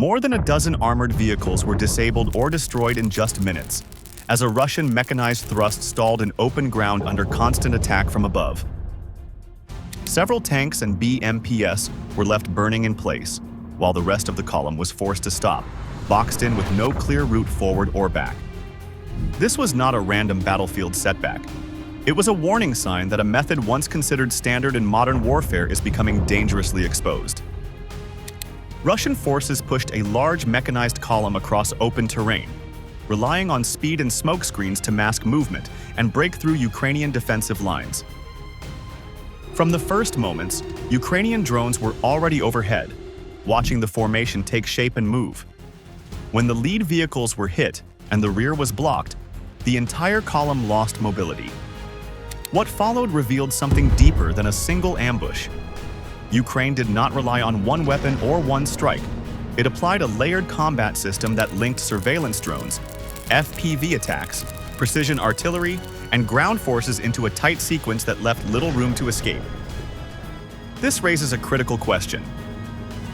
More than a dozen armored vehicles were disabled or destroyed in just minutes, as a Russian mechanized thrust stalled in open ground under constant attack from above. Several tanks and BMPs were left burning in place, while the rest of the column was forced to stop, boxed in with no clear route forward or back. This was not a random battlefield setback. It was a warning sign that a method once considered standard in modern warfare is becoming dangerously exposed. Russian forces pushed a large mechanized column across open terrain, relying on speed and smoke screens to mask movement and break through Ukrainian defensive lines. From the first moments, Ukrainian drones were already overhead, watching the formation take shape and move. When the lead vehicles were hit and the rear was blocked, the entire column lost mobility. What followed revealed something deeper than a single ambush. Ukraine did not rely on one weapon or one strike. It applied a layered combat system that linked surveillance drones, FPV attacks, precision artillery, and ground forces into a tight sequence that left little room to escape. This raises a critical question.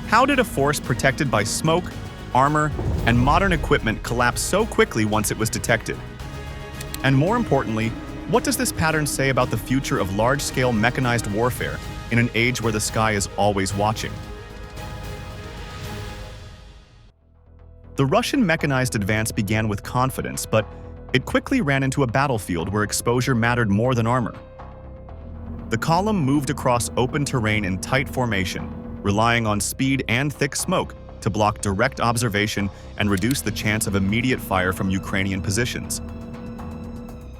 How did a force protected by smoke, armor, and modern equipment collapse so quickly once it was detected? And more importantly, what does this pattern say about the future of large-scale mechanized warfare in an age where the sky is always watching? The Russian mechanized advance began with confidence, but it quickly ran into a battlefield where exposure mattered more than armor. The column moved across open terrain in tight formation, relying on speed and thick smoke to block direct observation and reduce the chance of immediate fire from Ukrainian positions.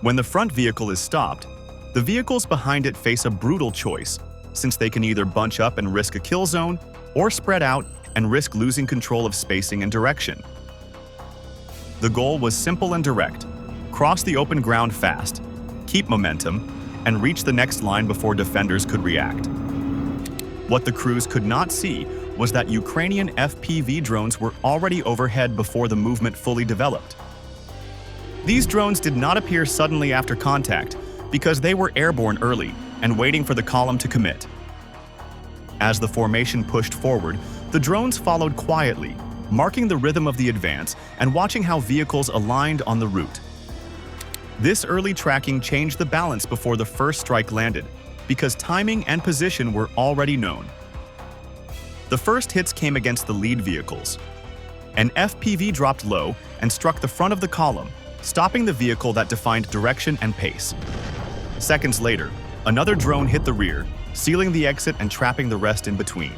When the front vehicle is stopped, the vehicles behind it face a brutal choice, since they can either bunch up and risk a kill zone, or spread out and risk losing control of spacing and direction. The goal was simple and direct: cross the open ground fast, keep momentum, and reach the next line before defenders could react. What the crews could not see was that Ukrainian FPV drones were already overhead before the movement fully developed. These drones did not appear suddenly after contact because they were airborne early and waiting for the column to commit. As the formation pushed forward, the drones followed quietly, marking the rhythm of the advance and watching how vehicles aligned on the route. This early tracking changed the balance before the first strike landed, because timing and position were already known. The first hits came against the lead vehicles. An FPV dropped low and struck the front of the column, stopping the vehicle that defined direction and pace. Seconds later, another drone hit the rear, sealing the exit and trapping the rest in between.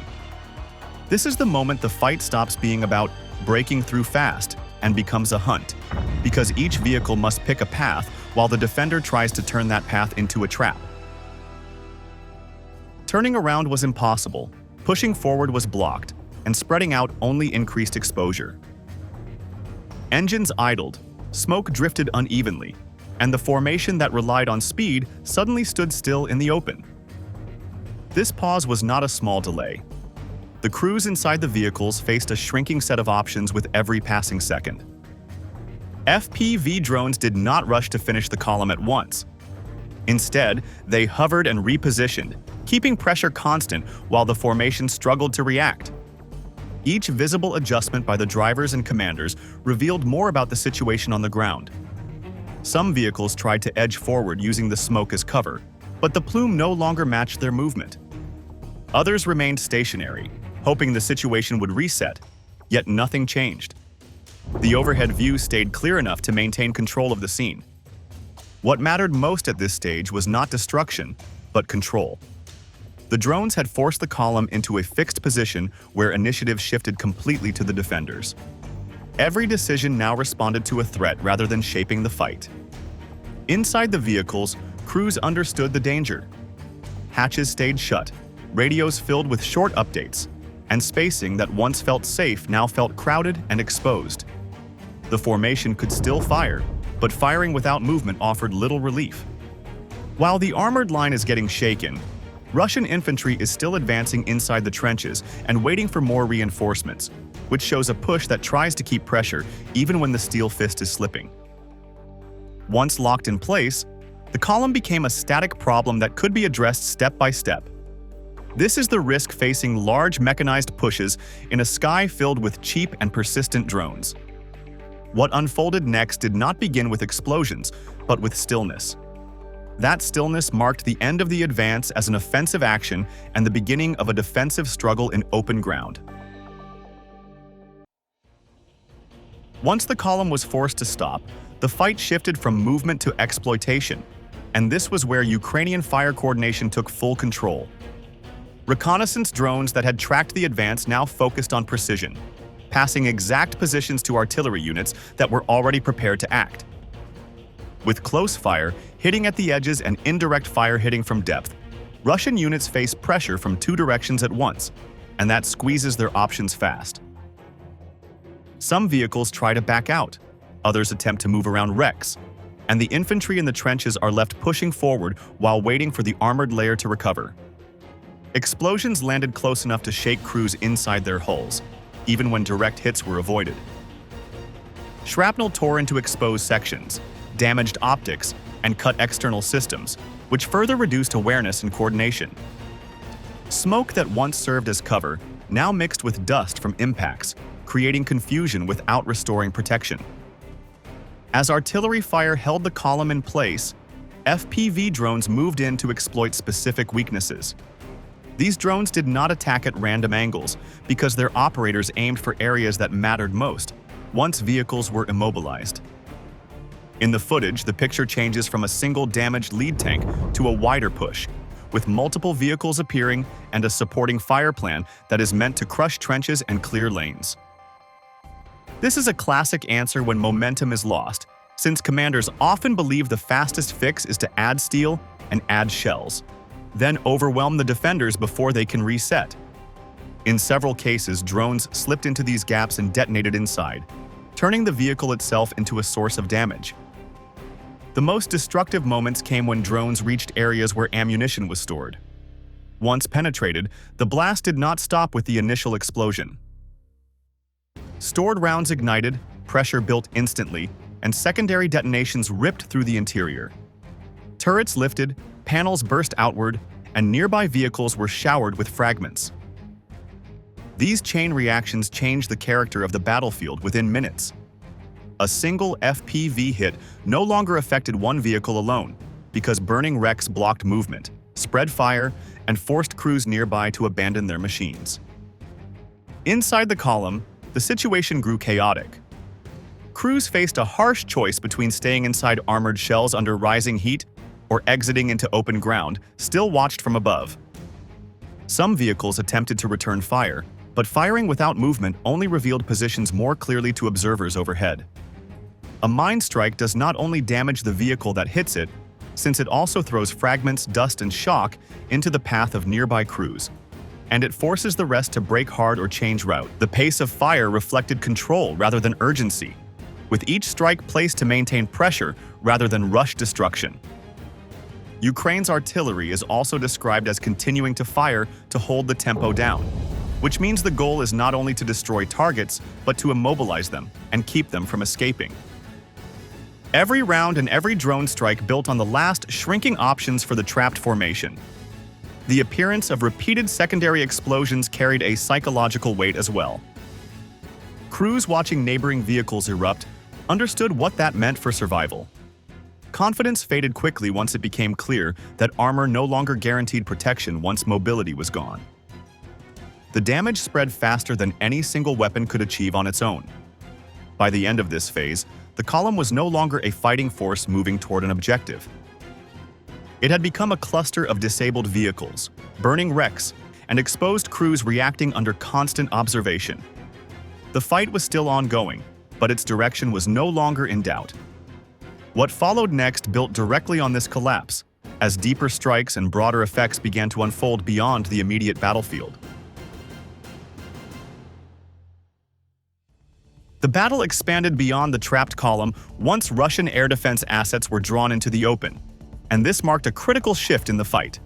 This is the moment the fight stops being about breaking through fast and becomes a hunt, because each vehicle must pick a path while the defender tries to turn that path into a trap. Turning around was impossible, pushing forward was blocked, and spreading out only increased exposure. Engines idled, smoke drifted unevenly, and the formation that relied on speed suddenly stood still in the open. This pause was not a small delay. The crews inside the vehicles faced a shrinking set of options with every passing second. FPV drones did not rush to finish the column at once. Instead, they hovered and repositioned, keeping pressure constant while the formation struggled to react. Each visible adjustment by the drivers and commanders revealed more about the situation on the ground. Some vehicles tried to edge forward using the smoke as cover, but the plume no longer matched their movement. Others remained stationary, hoping the situation would reset, yet nothing changed. The overhead view stayed clear enough to maintain control of the scene. What mattered most at this stage was not destruction, but control. The drones had forced the column into a fixed position where initiative shifted completely to the defenders. Every decision now responded to a threat rather than shaping the fight. Inside the vehicles, crews understood the danger. Hatches stayed shut, radios filled with short updates, and spacing that once felt safe now felt crowded and exposed. The formation could still fire, but firing without movement offered little relief. While the armored line is getting shaken, Russian infantry is still advancing inside the trenches and waiting for more reinforcements, which shows a push that tries to keep pressure even when the steel fist is slipping. Once locked in place, the column became a static problem that could be addressed step by step. This is the risk facing large mechanized pushes in a sky filled with cheap and persistent drones. What unfolded next did not begin with explosions, but with stillness. That stillness marked the end of the advance as an offensive action and the beginning of a defensive struggle in open ground. Once the column was forced to stop, the fight shifted from movement to exploitation, and this was where Ukrainian fire coordination took full control. Reconnaissance drones that had tracked the advance now focused on precision, passing exact positions to artillery units that were already prepared to act. With close fire hitting at the edges and indirect fire hitting from depth, Russian units face pressure from two directions at once, and that squeezes their options fast. Some vehicles try to back out, others attempt to move around wrecks, and the infantry in the trenches are left pushing forward while waiting for the armored layer to recover. Explosions landed close enough to shake crews inside their hulls, even when direct hits were avoided. Shrapnel tore into exposed sections, damaged optics, and cut external systems, which further reduced awareness and coordination. Smoke that once served as cover now mixed with dust from impacts, creating confusion without restoring protection. As artillery fire held the column in place, FPV drones moved in to exploit specific weaknesses. These drones did not attack at random angles because their operators aimed for areas that mattered most, once vehicles were immobilized. In the footage, the picture changes from a single damaged lead tank to a wider push, with multiple vehicles appearing and a supporting fire plan that is meant to crush trenches and clear lanes. This is a classic answer when momentum is lost, since commanders often believe the fastest fix is to add steel and add shells, then overwhelm the defenders before they can reset. In several cases, drones slipped into these gaps and detonated inside, turning the vehicle itself into a source of damage. The most destructive moments came when drones reached areas where ammunition was stored. Once penetrated, the blast did not stop with the initial explosion. Stored rounds ignited, pressure built instantly, and secondary detonations ripped through the interior. Turrets lifted, panels burst outward, and nearby vehicles were showered with fragments. These chain reactions changed the character of the battlefield within minutes. A single FPV hit no longer affected one vehicle alone, because burning wrecks blocked movement, spread fire, and forced crews nearby to abandon their machines. Inside the column, the situation grew chaotic. Crews faced a harsh choice between staying inside armored shells under rising heat or exiting into open ground, still watched from above. Some vehicles attempted to return fire, but firing without movement only revealed positions more clearly to observers overhead. A mine strike does not only damage the vehicle that hits it, since it also throws fragments, dust, and shock into the path of nearby crews, and it forces the rest to brake hard or change route. The pace of fire reflected control rather than urgency, with each strike placed to maintain pressure rather than rush destruction. Ukraine's artillery is also described as continuing to fire to hold the tempo down, which means the goal is not only to destroy targets, but to immobilize them and keep them from escaping. Every round and every drone strike built on the last shrinking options for the trapped formation. The appearance of repeated secondary explosions carried a psychological weight as well. Crews watching neighboring vehicles erupt understood what that meant for survival. Confidence faded quickly once it became clear that armor no longer guaranteed protection once mobility was gone. The damage spread faster than any single weapon could achieve on its own. By the end of this phase, the column was no longer a fighting force moving toward an objective. It had become a cluster of disabled vehicles, burning wrecks, and exposed crews reacting under constant observation. The fight was still ongoing, but its direction was no longer in doubt. What followed next built directly on this collapse, as deeper strikes and broader effects began to unfold beyond the immediate battlefield. The battle expanded beyond the trapped column once Russian air defense assets were drawn into the open, and this marked a critical shift in the fight.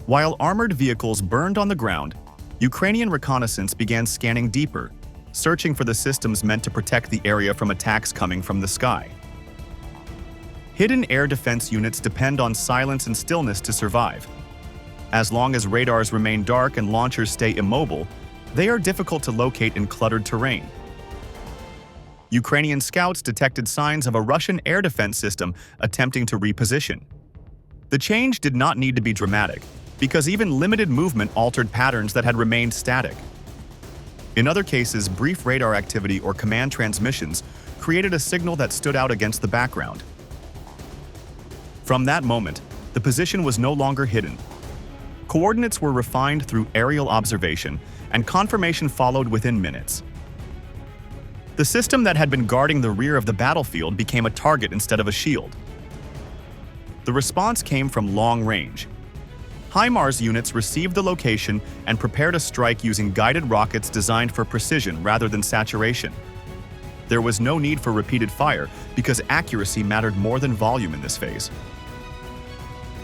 While armored vehicles burned on the ground, Ukrainian reconnaissance began scanning deeper, searching for the systems meant to protect the area from attacks coming from the sky. Hidden air defense units depend on silence and stillness to survive. As long as radars remain dark and launchers stay immobile, they are difficult to locate in cluttered terrain. Ukrainian scouts detected signs of a Russian air defense system attempting to reposition. The change did not need to be dramatic, because even limited movement altered patterns that had remained static. In other cases, brief radar activity or command transmissions created a signal that stood out against the background. From that moment, the position was no longer hidden. Coordinates were refined through aerial observation, and confirmation followed within minutes. The system that had been guarding the rear of the battlefield became a target instead of a shield. The response came from long range. HIMARS units received the location and prepared a strike using guided rockets designed for precision rather than saturation. There was no need for repeated fire because accuracy mattered more than volume in this phase.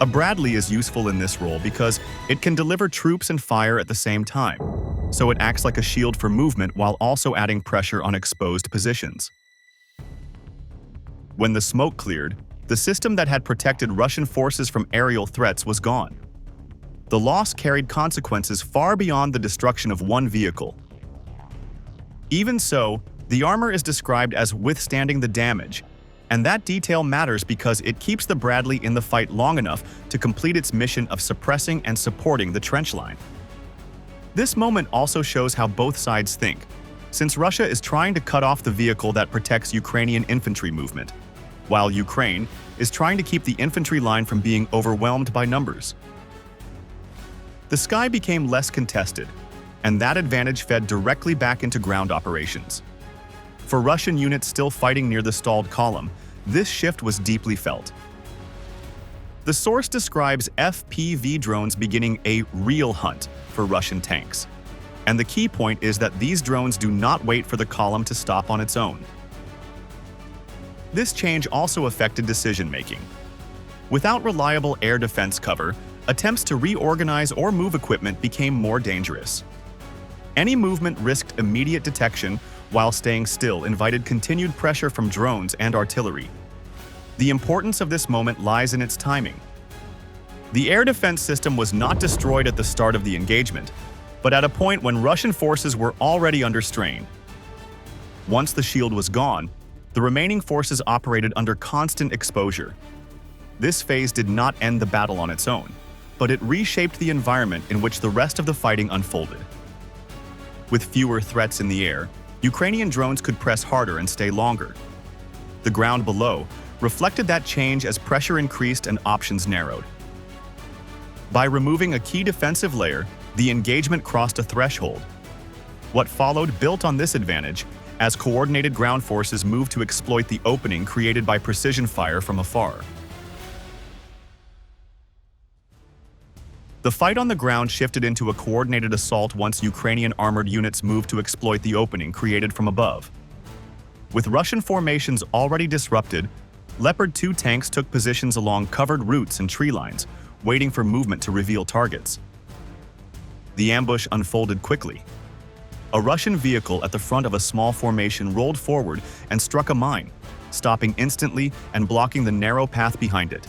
A Bradley is useful in this role because it can deliver troops and fire at the same time, so it acts like a shield for movement while also adding pressure on exposed positions. When the smoke cleared, the system that had protected Russian forces from aerial threats was gone. The loss carried consequences far beyond the destruction of one vehicle. Even so, the armor is described as withstanding the damage, and that detail matters because it keeps the Bradley in the fight long enough to complete its mission of suppressing and supporting the trench line. This moment also shows how both sides think, since Russia is trying to cut off the vehicle that protects Ukrainian infantry movement, while Ukraine is trying to keep the infantry line from being overwhelmed by numbers. The sky became less contested, and that advantage fed directly back into ground operations. For Russian units still fighting near the stalled column, this shift was deeply felt. The source describes FPV drones beginning a real hunt for Russian tanks. And the key point is that these drones do not wait for the column to stop on its own. This change also affected decision-making. Without reliable air defense cover, attempts to reorganize or move equipment became more dangerous. Any movement risked immediate detection, while staying still invited continued pressure from drones and artillery. The importance of this moment lies in its timing. The air defense system was not destroyed at the start of the engagement, but at a point when Russian forces were already under strain. Once the shield was gone, the remaining forces operated under constant exposure. This phase did not end the battle on its own, but it reshaped the environment in which the rest of the fighting unfolded. With fewer threats in the air, Ukrainian drones could press harder and stay longer. The ground below reflected that change as pressure increased and options narrowed. By removing a key defensive layer, the engagement crossed a threshold. What followed built on this advantage as coordinated ground forces moved to exploit the opening created by precision fire from afar. The fight on the ground shifted into a coordinated assault once Ukrainian armored units moved to exploit the opening created from above. With Russian formations already disrupted, Leopard 2 tanks took positions along covered routes and tree lines, waiting for movement to reveal targets. The ambush unfolded quickly. A Russian vehicle at the front of a small formation rolled forward and struck a mine, stopping instantly and blocking the narrow path behind it.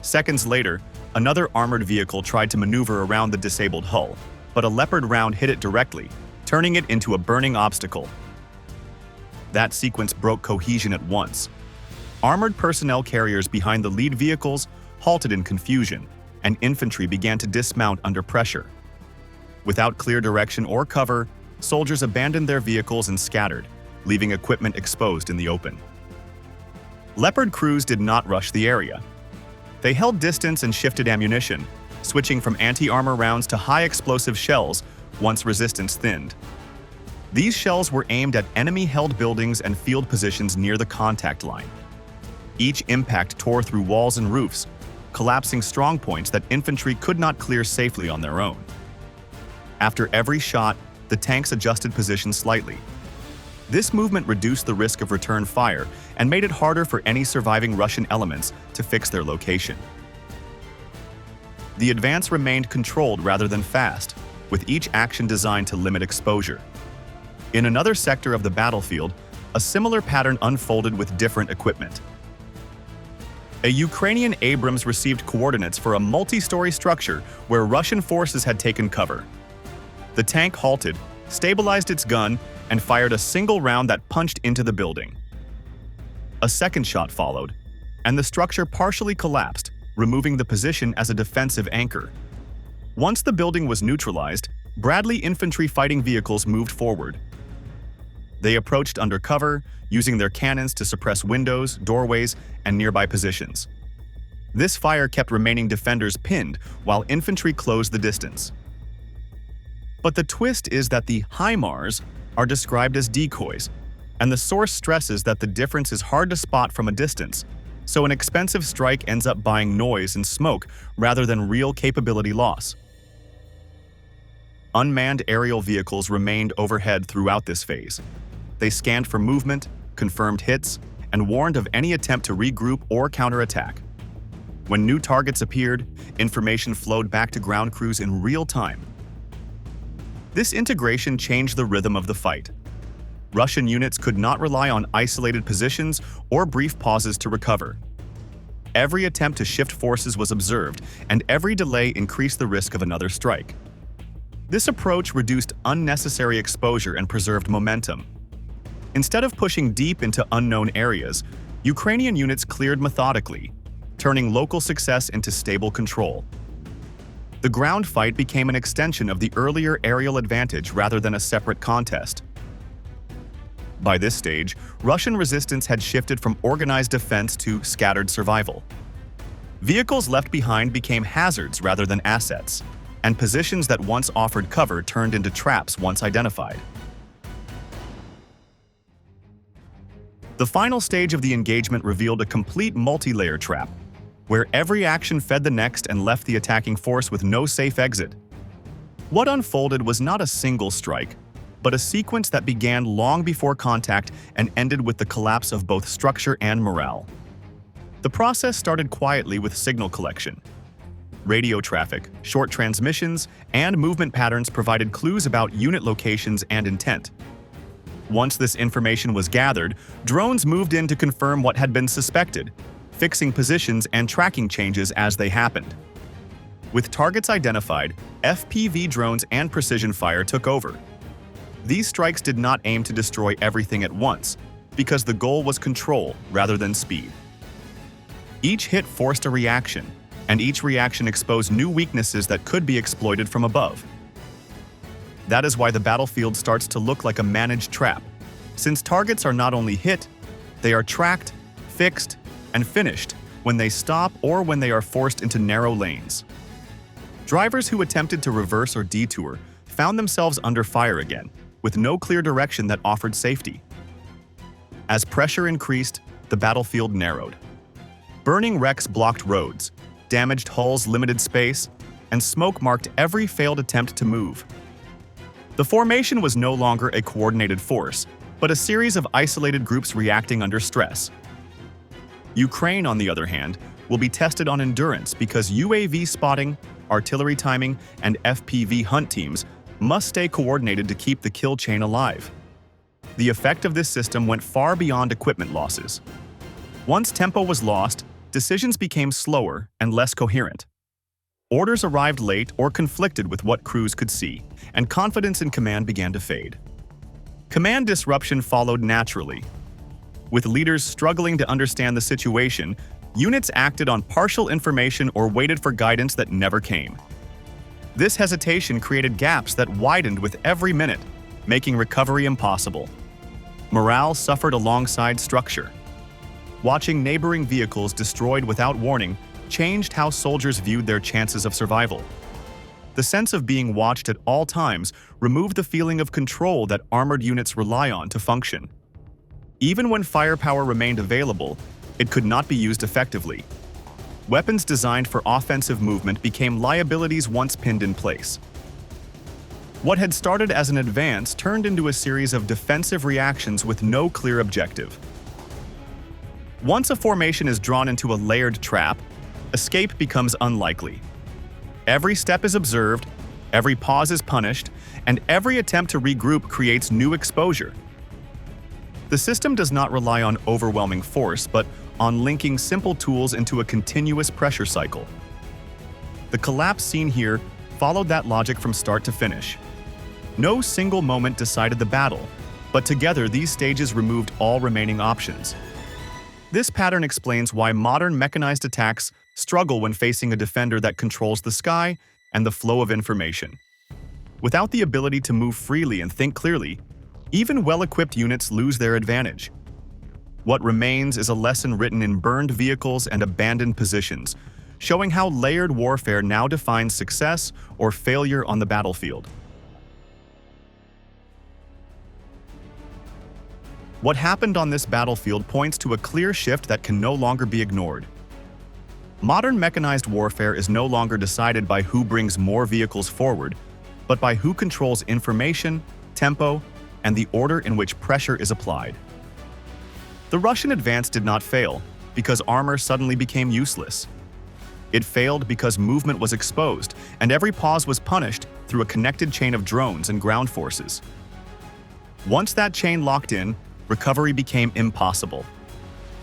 Seconds later, another armored vehicle tried to maneuver around the disabled hull, but a Leopard round hit it directly, turning it into a burning obstacle. That sequence broke cohesion at once. Armored personnel carriers behind the lead vehicles halted in confusion, and infantry began to dismount under pressure. Without clear direction or cover, soldiers abandoned their vehicles and scattered, leaving equipment exposed in the open. Leopard crews did not rush the area. They held distance and shifted ammunition, switching from anti-armor rounds to high-explosive shells once resistance thinned. These shells were aimed at enemy-held buildings and field positions near the contact line. Each impact tore through walls and roofs, collapsing strongpoints that infantry could not clear safely on their own. After every shot, the tanks adjusted position slightly. This movement reduced the risk of return fire and made it harder for any surviving Russian elements to fix their location. The advance remained controlled rather than fast, with each action designed to limit exposure. In another sector of the battlefield, a similar pattern unfolded with different equipment. A Ukrainian Abrams received coordinates for a multi-story structure where Russian forces had taken cover. The tank halted, stabilized its gun, and fired a single round that punched into the building. A second shot followed, and the structure partially collapsed, removing the position as a defensive anchor. Once the building was neutralized, Bradley infantry fighting vehicles moved forward. They approached under cover, using their cannons to suppress windows, doorways, and nearby positions. This fire kept remaining defenders pinned while infantry closed the distance. But the twist is that the HIMARS are described as decoys, and the source stresses that the difference is hard to spot from a distance, so an expensive strike ends up buying noise and smoke rather than real capability loss. Unmanned aerial vehicles remained overhead throughout this phase. They scanned for movement, confirmed hits, and warned of any attempt to regroup or counterattack. When new targets appeared, information flowed back to ground crews in real time. This integration changed the rhythm of the fight. Russian units could not rely on isolated positions or brief pauses to recover. Every attempt to shift forces was observed, and every delay increased the risk of another strike. This approach reduced unnecessary exposure and preserved momentum. Instead of pushing deep into unknown areas, Ukrainian units cleared methodically, turning local success into stable control. The ground fight became an extension of the earlier aerial advantage rather than a separate contest. By this stage, Russian resistance had shifted from organized defense to scattered survival. Vehicles left behind became hazards rather than assets, and positions that once offered cover turned into traps once identified. The final stage of the engagement revealed a complete multi-layer trap, where every action fed the next and left the attacking force with no safe exit. What unfolded was not a single strike, but a sequence that began long before contact and ended with the collapse of both structure and morale. The process started quietly with signal collection. Radio traffic, short transmissions, and movement patterns provided clues about unit locations and intent. Once this information was gathered, drones moved in to confirm what had been suspected, fixing positions and tracking changes as they happened. With targets identified, FPV drones and precision fire took over. These strikes did not aim to destroy everything at once, because the goal was control rather than speed. Each hit forced a reaction, and each reaction exposed new weaknesses that could be exploited from above. That is why the battlefield starts to look like a managed trap, since targets are not only hit, they are tracked, fixed, and finished when they stop or when they are forced into narrow lanes. Drivers who attempted to reverse or detour found themselves under fire again, with no clear direction that offered safety. As pressure increased, the battlefield narrowed. Burning wrecks blocked roads, damaged hulls limited space, and smoke marked every failed attempt to move. The formation was no longer a coordinated force, but a series of isolated groups reacting under stress. Ukraine, on the other hand, will be tested on endurance because UAV spotting, artillery timing, and FPV hunt teams must stay coordinated to keep the kill chain alive. The effect of this system went far beyond equipment losses. Once tempo was lost, decisions became slower and less coherent. Orders arrived late or conflicted with what crews could see, and confidence in command began to fade. Command disruption followed naturally. With leaders struggling to understand the situation, units acted on partial information or waited for guidance that never came. This hesitation created gaps that widened with every minute, making recovery impossible. Morale suffered alongside structure. Watching neighboring vehicles destroyed without warning changed how soldiers viewed their chances of survival. The sense of being watched at all times removed the feeling of control that armored units rely on to function. Even when firepower remained available, it could not be used effectively. Weapons designed for offensive movement became liabilities once pinned in place. What had started as an advance turned into a series of defensive reactions with no clear objective. Once a formation is drawn into a layered trap, escape becomes unlikely. Every step is observed, every pause is punished, and every attempt to regroup creates new exposure. The system does not rely on overwhelming force, but on linking simple tools into a continuous pressure cycle. The collapse seen here followed that logic from start to finish. No single moment decided the battle, but together these stages removed all remaining options. This pattern explains why modern mechanized attacks struggle when facing a defender that controls the sky and the flow of information. Without the ability to move freely and think clearly, even well-equipped units lose their advantage. What remains is a lesson written in burned vehicles and abandoned positions, showing how layered warfare now defines success or failure on the battlefield. What happened on this battlefield points to a clear shift that can no longer be ignored. Modern mechanized warfare is no longer decided by who brings more vehicles forward, but by who controls information, tempo, and the order in which pressure is applied. The Russian advance did not fail because armor suddenly became useless. It failed because movement was exposed, and every pause was punished through a connected chain of drones and ground forces. Once that chain locked in, recovery became impossible.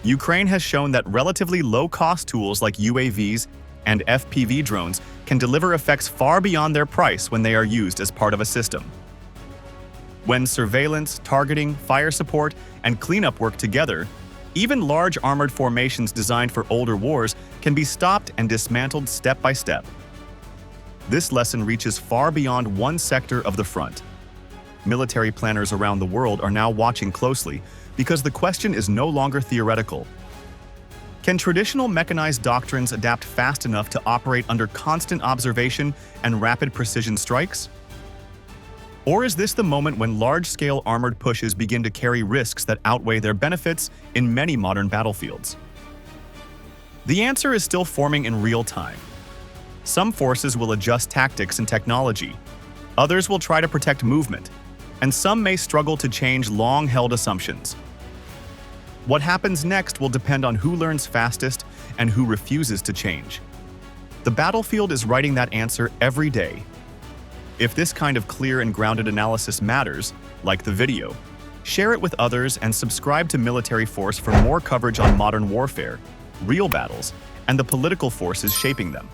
Ukraine has shown that relatively low-cost tools like UAVs and FPV drones can deliver effects far beyond their price when they are used as part of a system. When surveillance, targeting, fire support, and cleanup work together, even large armored formations designed for older wars can be stopped and dismantled step by step. This lesson reaches far beyond one sector of the front. Military planners around the world are now watching closely because the question is no longer theoretical. Can traditional mechanized doctrines adapt fast enough to operate under constant observation and rapid precision strikes? Or is this the moment when large-scale armored pushes begin to carry risks that outweigh their benefits in many modern battlefields? The answer is still forming in real time. Some forces will adjust tactics and technology, others will try to protect movement, and some may struggle to change long-held assumptions. What happens next will depend on who learns fastest and who refuses to change. The battlefield is writing that answer every day. If this kind of clear and grounded analysis matters, like the video, share it with others and subscribe to Military Force for more coverage on modern warfare, real battles, and the political forces shaping them.